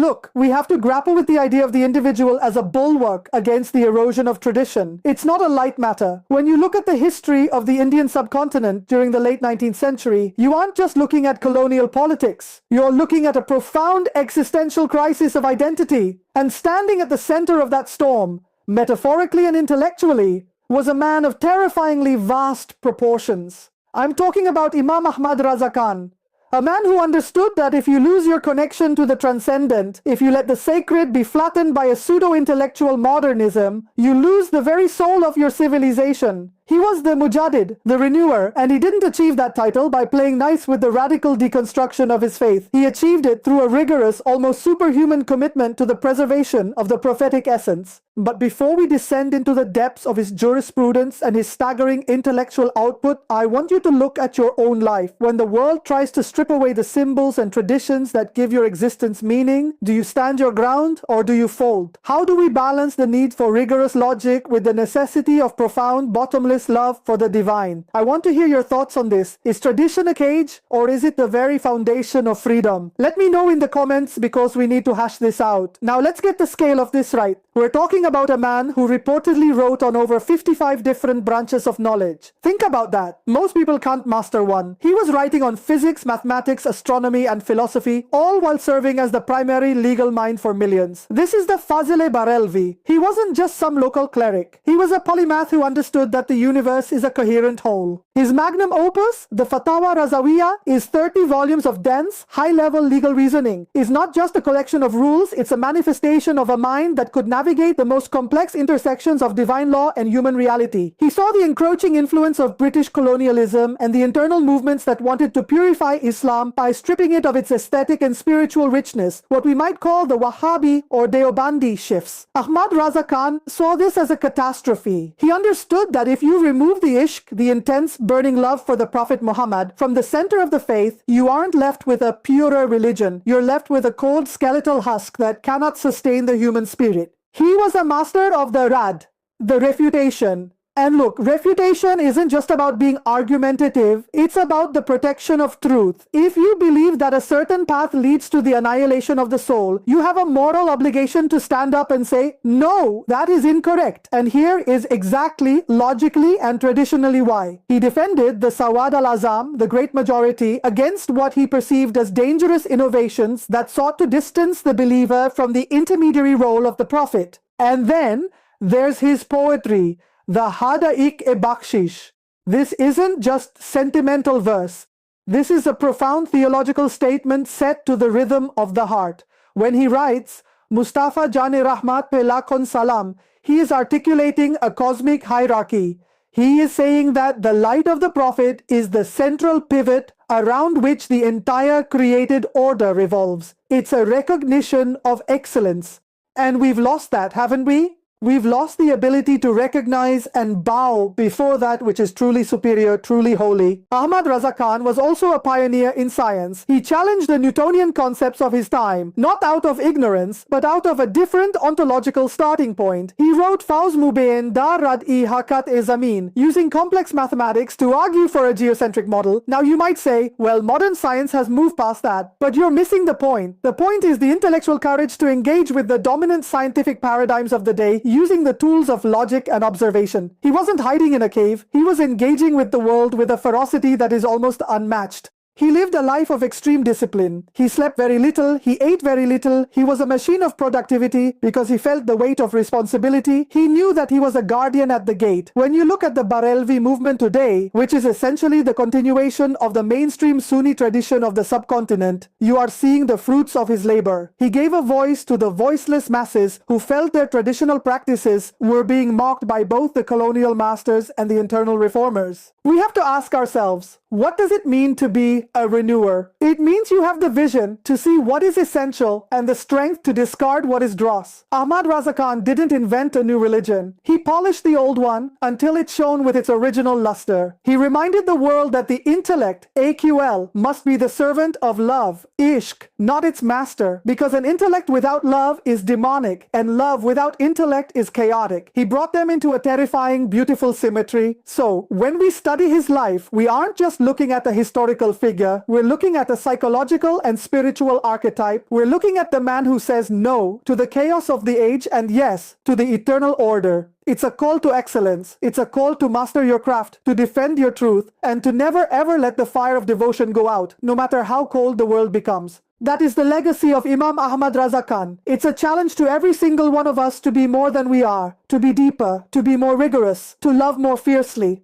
Look, we have to grapple with the idea of the individual as a bulwark against the erosion of tradition. It's not a light matter. When you look at the history of the Indian subcontinent during the late 19th century, you aren't just looking at colonial politics. You're looking at a profound existential crisis of identity. And standing at the center of that storm, metaphorically and intellectually, was a man of terrifyingly vast proportions. I'm talking about Imam Ahmad Raza, a man who understood that if you lose your connection to the transcendent, if you let the sacred be flattened by a pseudo-intellectual modernism, you lose the very soul of your civilization. He was the Mujaddid, the renewer, and he didn't achieve that title by playing nice with the radical deconstruction of his faith. He achieved it through a rigorous, almost superhuman commitment to the preservation of the prophetic essence. But before we descend into the depths of his jurisprudence and his staggering intellectual output, I want you to look at your own life. When the world tries to strip away the symbols and traditions that give your existence meaning, do you stand your ground or do you fold? How do we balance the need for rigorous logic with the necessity of profound, bottomless love for the divine? I want to hear your thoughts on this. Is tradition a cage, or is it the very foundation of freedom? Let me know in the comments, because we need to hash this out. Now let's get the scale of this right. We're talking about a man who reportedly wrote on over 55 different branches of knowledge. Think about that. Most people can't master one. He was writing on physics, mathematics, astronomy, and philosophy, all while serving as the primary legal mind for millions. This is the Bareilly. He wasn't just some local cleric. He was a polymath who understood that the universe is a coherent whole. His magnum opus, the Fatawa Razawiya, is 30 volumes of dense, high-level legal reasoning. It's not just a collection of rules, it's a manifestation of a mind that could navigate the most complex intersections of divine law and human reality. He saw the encroaching influence of British colonialism and the internal movements that wanted to purify Islam by stripping it of its aesthetic and spiritual richness, what we might call the Wahhabi or Deobandi shifts. Ahmad Raza Khan saw this as a catastrophe. He understood that if you remove the ishq, the intense burning love for the Prophet Muhammad, from the center of the faith, you aren't left with a purer religion. You're left with a cold skeletal husk that cannot sustain the human spirit. He was a master of the rad, the refutation. And look, refutation isn't just about being argumentative, it's about the protection of truth. If you believe that a certain path leads to the annihilation of the soul, you have a moral obligation to stand up and say, no, that is incorrect. And here is exactly, logically, and traditionally why. He defended the Sawad al-Azam, the great majority, against what he perceived as dangerous innovations that sought to distance the believer from the intermediary role of the Prophet. And then there's his poetry, the Hadaiq-e-Bakhshish. This isn't just sentimental verse. This is a profound theological statement set to the rhythm of the heart. When he writes, Mustafa Jane Rahmat pe lakhon salam, he is articulating a cosmic hierarchy. He is saying that the light of the Prophet is the central pivot around which the entire created order revolves. It's a recognition of excellence. And we've lost that, haven't we? We've lost the ability to recognize and bow before that which is truly superior, truly holy. Ahmad Raza Khan was also a pioneer in science. He challenged the Newtonian concepts of his time, not out of ignorance, but out of a different ontological starting point. He wrote Fauz Mubain Dar Rad-e Hakat-e-Zamin, using complex mathematics to argue for a geocentric model. Now you might say, well, modern science has moved past that, but you're missing the point. The point is the intellectual courage to engage with the dominant scientific paradigms of the day, using the tools of logic and observation. He wasn't hiding in a cave. He was engaging with the world with a ferocity that is almost unmatched. He lived a life of extreme discipline. He slept very little, he ate very little, he was a machine of productivity because he felt the weight of responsibility. He knew that he was a guardian at the gate. When you look at the Bareilly movement today, which is essentially the continuation of the mainstream Sunni tradition of the subcontinent, you are seeing the fruits of his labor. He gave a voice to the voiceless masses who felt their traditional practices were being mocked by both the colonial masters and the internal reformers. We have to ask ourselves, what does it mean to be a renewer? It means you have the vision to see what is essential and the strength to discard what is dross. Ahmad Raza Khan didn't invent a new religion. He polished the old one until it shone with its original luster. He reminded the world that the intellect, AQL, must be the servant of love, Ishq, not its master, because an intellect without love is demonic and love without intellect is chaotic. He brought them into a terrifying, beautiful symmetry. So, when we study his life, we aren't just looking at a historical figure. We're looking at a psychological and spiritual archetype. We're looking at the man who says no to the chaos of the age and yes to the eternal order. It's a call to excellence. It's a call to master your craft, to defend your truth, and to never ever let the fire of devotion go out, no matter how cold the world becomes. That is the legacy of Imam Ahmad Raza Khan. It's a challenge to every single one of us to be more than we are, to be deeper, to be more rigorous, to love more fiercely.